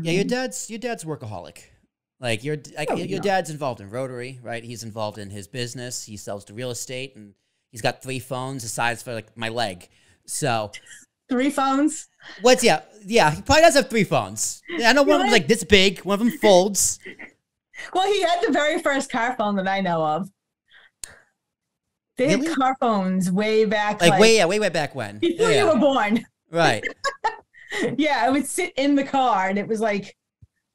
Yeah, your dad's workaholic. Like your dad's involved in Rotary, right? He's involved in his business. He sells the real estate, and he's got 3 phones aside for like my leg. So 3 phones. Yeah. He probably does have 3 phones. Yeah, I know one of them's like this big. One of them folds. Well, he had the very first car phone that I know of. They had car phones way back, like way back when. Before you were born. Right. Yeah, I would sit in the car, and it was like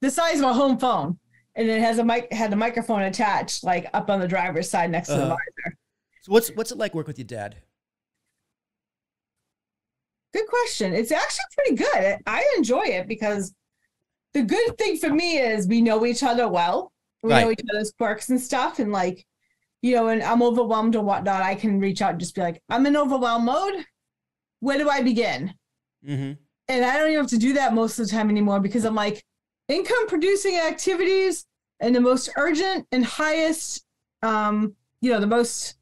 the size of a home phone, and it had a microphone attached, like up on the driver's side next to the visor. So what's it like working with your dad? Good question. It's actually pretty good. I enjoy it because the good thing for me is we know each other well. We know each other's quirks and stuff, and like, when I'm overwhelmed or whatnot, I can reach out and just be like, I'm in overwhelm mode. Where do I begin? Mm-hmm. And I don't even have to do that most of the time anymore because I'm like, income producing activities and the most urgent and highest, the most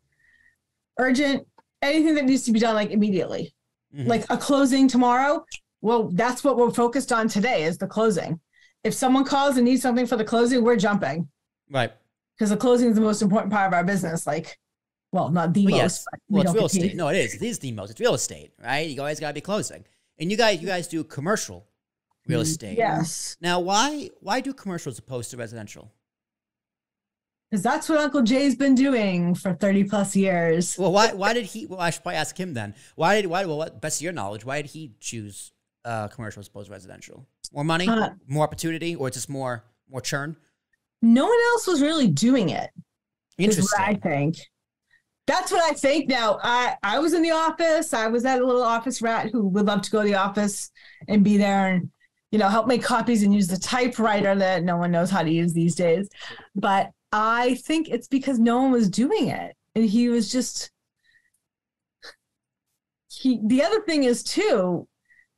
urgent, anything that needs to be done like immediately, like a closing tomorrow. Well, that's what we're focused on today is the closing. If someone calls and needs something for the closing, we're jumping. Right. Because the closing is the most important part of our business. Like, well, not the most. Yes. Well, it's real estate. No, it is. It is the most. It's real estate, right? You always got to be closing. And you guys do commercial real estate. Yes. Now, why do commercial as opposed to residential? Because that's what Uncle Jay's been doing for 30 plus years. Well, why did he? Well, I should probably ask him then. Best of your knowledge, why did he choose commercial as opposed to residential? More money, more opportunity, or just more churn? No one else was really doing it. Interesting. Is what I think. That's what I think. Now, I was in the office. I was that little office rat who would love to go to the office and be there and, help make copies and use the typewriter that no one knows how to use these days. But I think it's because no one was doing it. And he was just, the other thing is too,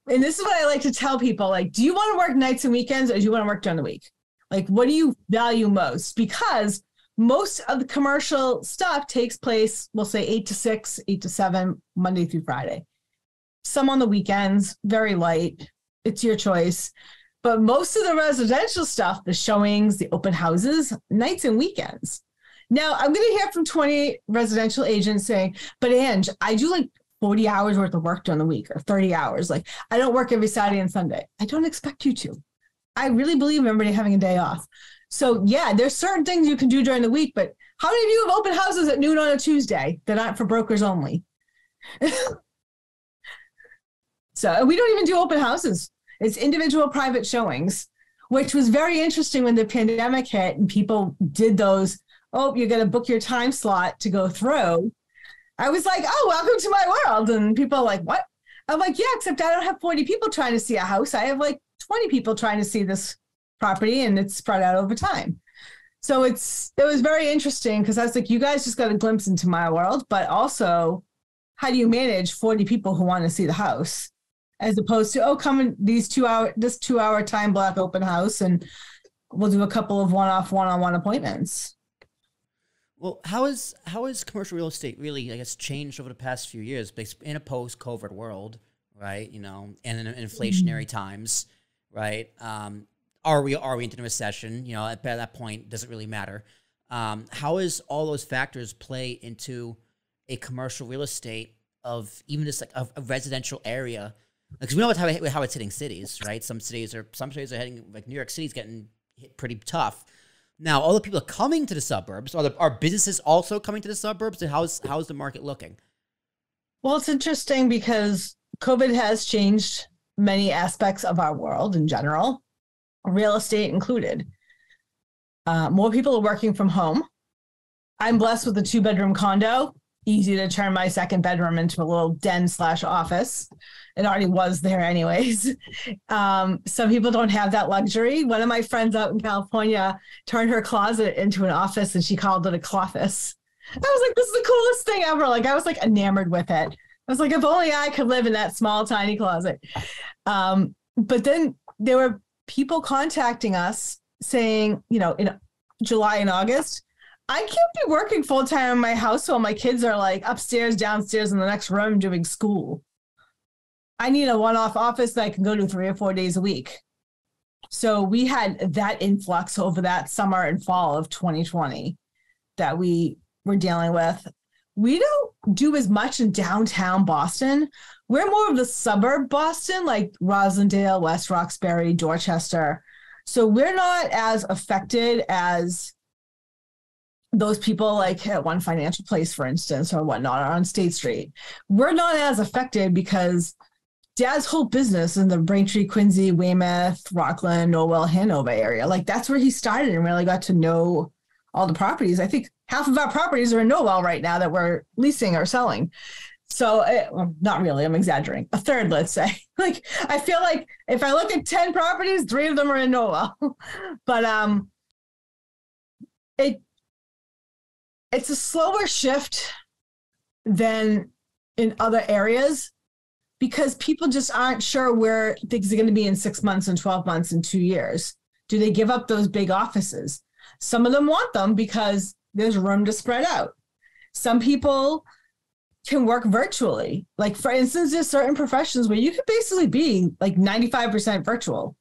and this is what I like to tell people, like, do you want to work nights and weekends or do you want to work during the week? Like, what do you value most? Because most of the commercial stuff takes place, we'll say 8 to 6, 8 to 7, Monday through Friday. Some on the weekends, very light. It's your choice. But most of the residential stuff, the showings, the open houses, nights and weekends. Now, I'm going to hear from 20 residential agents saying, but Ange, I do like 40 hours worth of work during the week or 30 hours. Like, I don't work every Saturday and Sunday. I don't expect you to. I really believe in everybody having a day off. So yeah, there's certain things you can do during the week, but how many of you have open houses at noon on a Tuesday that aren't for brokers only? So we don't even do open houses. It's individual private showings, which was very interesting when the pandemic hit and people did those. Oh, you're going to book your time slot to go through. I was like, oh, welcome to my world. And people are like, what? I'm like, yeah, except I don't have 40 people trying to see a house. I have like 20 people trying to see this property, and it's spread out over time. So it was very interesting because I was like, you guys just got a glimpse into my world, but also how do you manage 40 people who want to see the house as opposed to, come in this 2-hour time block open house and we'll do a couple of one-on-one appointments. Well, how is commercial real estate really, I guess, changed over the past few years in a post-COVID world, right? And in inflationary times, right? Are we into a recession? At that point, does it really matter? How is all those factors play into a commercial real estate of even just like a residential area? Because we know how it's hitting cities, right? Some cities are heading, like New York City's getting hit pretty tough. Now, all the people are coming to the suburbs. Are businesses also coming to the suburbs? And how's the market looking? Well, it's interesting because COVID has changed many aspects of our world in general, real estate included. More people are working from home. I'm blessed with a 2-bedroom condo. Easy to turn my second bedroom into a little den/office. It already was there anyways. Some people don't have that luxury. One of my friends out in California turned her closet into an office and she called it a cloffice. I was like, this is the coolest thing ever. Like, I was like enamored with it. I was like, if only I could live in that small, tiny closet. But then there were people contacting us saying, in July and August, I can't be working full time in my house while my kids are like upstairs, downstairs in the next room doing school. I need a one-off office that I can go to 3 or 4 days a week. So we had that influx over that summer and fall of 2020 that we were dealing with. We don't do as much in downtown Boston. We're more of the suburb Boston, like Roslindale, West Roxbury, Dorchester. So we're not as affected as those people like at One Financial Place, for instance, or whatnot, or on State Street. We're not as affected because Dad's whole business in the Braintree, Quincy, Weymouth, Rockland, Norwell, Hanover area. Like that's where he started and really got to know all the properties. I think half of our properties are in Norwell right now that we're leasing or selling. So well, not really, I'm exaggerating. A third, let's say. Like I feel like if I look at 10 properties, 3 of them are in Norwell. But it's a slower shift than in other areas because people just aren't sure where things are going to be in 6 months and 12 months and 2 years. Do they give up those big offices? Some of them want them because there's room to spread out. Some people can work virtually. Like, for instance, there's certain professions where you could basically be like 95% virtual.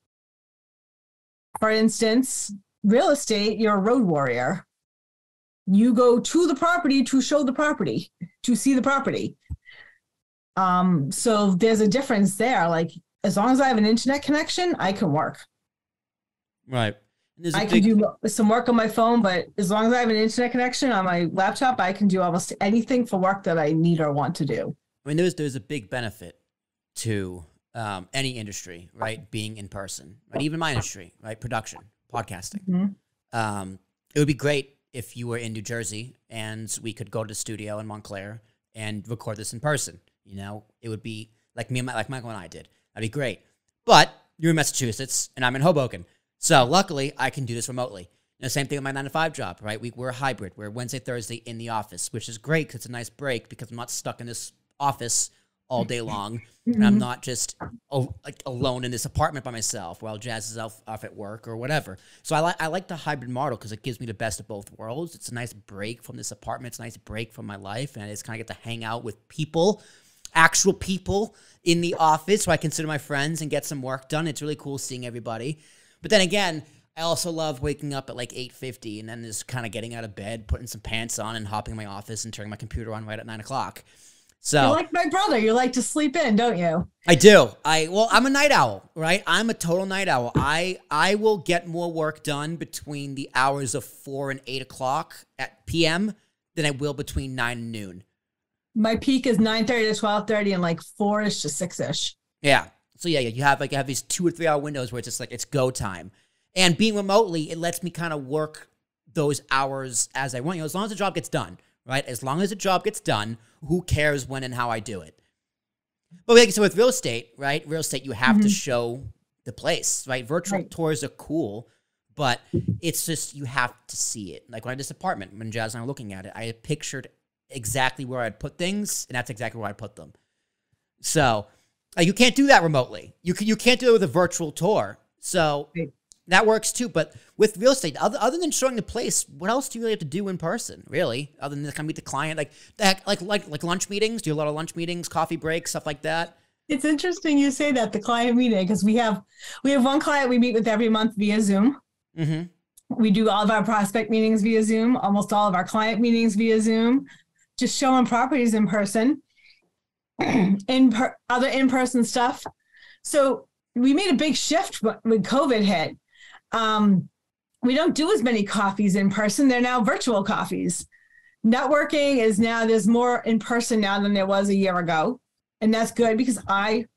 For instance, real estate, you're a road warrior. You go to the property to show the property, to see the property. So there's a difference there. Like, as long as I have an internet connection, I can work. Right. I can do some work on my phone, but as long as I have an internet connection on my laptop, I can do almost anything for work that I need or want to do. I mean, there's a big benefit to any industry, right? Being in person, right? Even my industry, right? Production, podcasting. Mm-hmm. It would be great if you were in New Jersey and we could go to the studio in Montclair and record this in person. You know, it would be like Michael and I did. That'd be great. But you're in Massachusetts and I'm in Hoboken. So luckily, I can do this remotely. The same thing with my 9-to-5 job, right? We're a hybrid. We're Wednesday, Thursday in the office, which is great because it's a nice break because I'm not stuck in this office all day long. And I'm not just like alone in this apartment by myself while Jazz is off at work or whatever. So I like the hybrid model because it gives me the best of both worlds. It's a nice break from this apartment. It's a nice break from my life. And I just kind of get to hang out with people, actual people in the office who I consider my friends and get some work done. It's really cool seeing everybody. But then again, I also love waking up at like 8:50 and then just kind of getting out of bed, putting some pants on and hopping in my office and turning my computer on right at 9 o'clock. So you're like my brother. You like to sleep in, don't you? I do. I'm a night owl, right? I'm a total night owl. I will get more work done between the hours of 4 and 8 o'clock at PM than I will between 9 and noon. My peak is 9:30 to 12:30 and like 4-ish to 6-ish. Yeah. So yeah, you have these 2 or 3 hour windows where it's just like it's go time. And being remotely, it lets me kind of work those hours as I want. You know, as long as the job gets done, right? As long as the job gets done, who cares when and how I do it? But like, so with real estate, right? Real estate, you have to show the place, right? Virtual tours are cool, but it's just you have to see it. Like when I did this apartment, when Jazz and I were looking at it, I had pictured exactly where I'd put things, and that's exactly where I put them. So you can't do that remotely. You can't do it with a virtual tour. So that works too. But with real estate, other than showing the place, what else do you really have to do in person? Really, other than kind of meet the client, like lunch meetings. Do a lot of lunch meetings, coffee breaks, stuff like that. It's interesting you say that, the client meeting, because we have one client we meet with every month via Zoom. Mm-hmm. We do all of our prospect meetings via Zoom, almost all of our client meetings via Zoom, just showing properties in person. Other in-person stuff. So we made a big shift when COVID hit. We don't do as many coffees in person. They're now virtual coffees. Networking is now, there's more in person now than there was a year ago. And that's good because the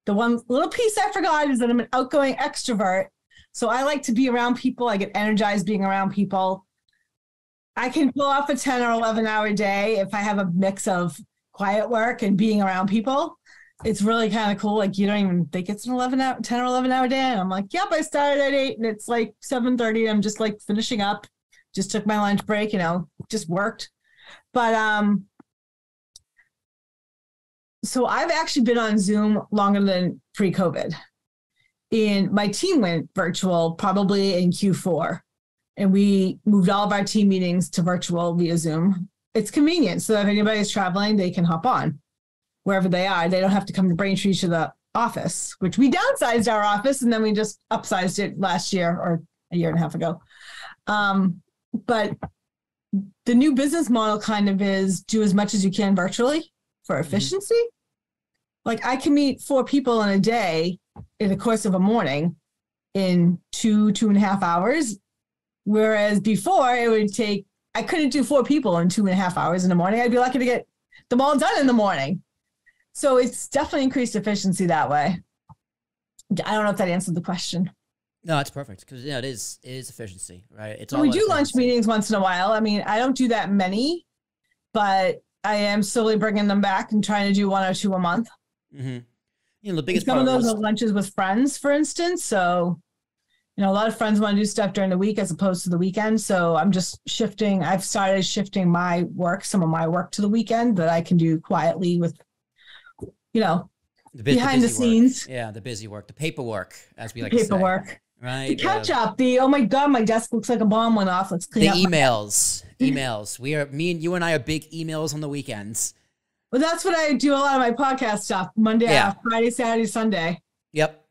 one little piece I forgot is that I'm an outgoing extrovert. So I like to be around people. I get energized being around people. I can pull off a 10 or 11 hour day if I have a mix of quiet work and being around people. It's really kind of cool. Like you don't even think it's 10 or 11 hour day. And I'm like, yep, I started at 8 and it's like 7:30. I'm just like finishing up. Just took my lunch break, just worked. But so I've actually been on Zoom longer than pre-COVID. And my team went virtual probably in Q4. And we moved all of our team meetings to virtual via Zoom. It's convenient so that if anybody's traveling, they can hop on wherever they are. They don't have to come to Braintree to the office, which we downsized our office and then we just upsized it last year or a year and a half ago. But the new business model kind of is do as much as you can virtually for efficiency. Like I can meet 4 people in a day in the course of a morning in 2.5 hours. Whereas before it would take, I couldn't do 4 people in 2.5 hours in the morning. I'd be lucky to get them all done in the morning. So it's definitely increased efficiency that way. I don't know if that answered the question. No, it's perfect because it is efficiency, right? It's all we do lunch meetings once in a while. I mean, I don't do that many, but I am slowly bringing them back and trying to do 1 or 2 a month. Mm-hmm. You know, the biggest some part of those are lunches with friends, for instance. So, you know, a lot of friends want to do stuff during the week as opposed to the weekend. So I'm just shifting. I've started shifting some of my work to the weekend that I can do quietly with, you know, behind the scenes. Yeah, the busy work, the paperwork, as we like to say. Paperwork. Right. The catch up. Oh my God, my desk looks like a bomb went off. Let's clean up. The emails. Me and you and I are big emails on the weekends. Well, that's what I do a lot of my podcast stuff. Monday, Friday, Saturday, Sunday. Yep.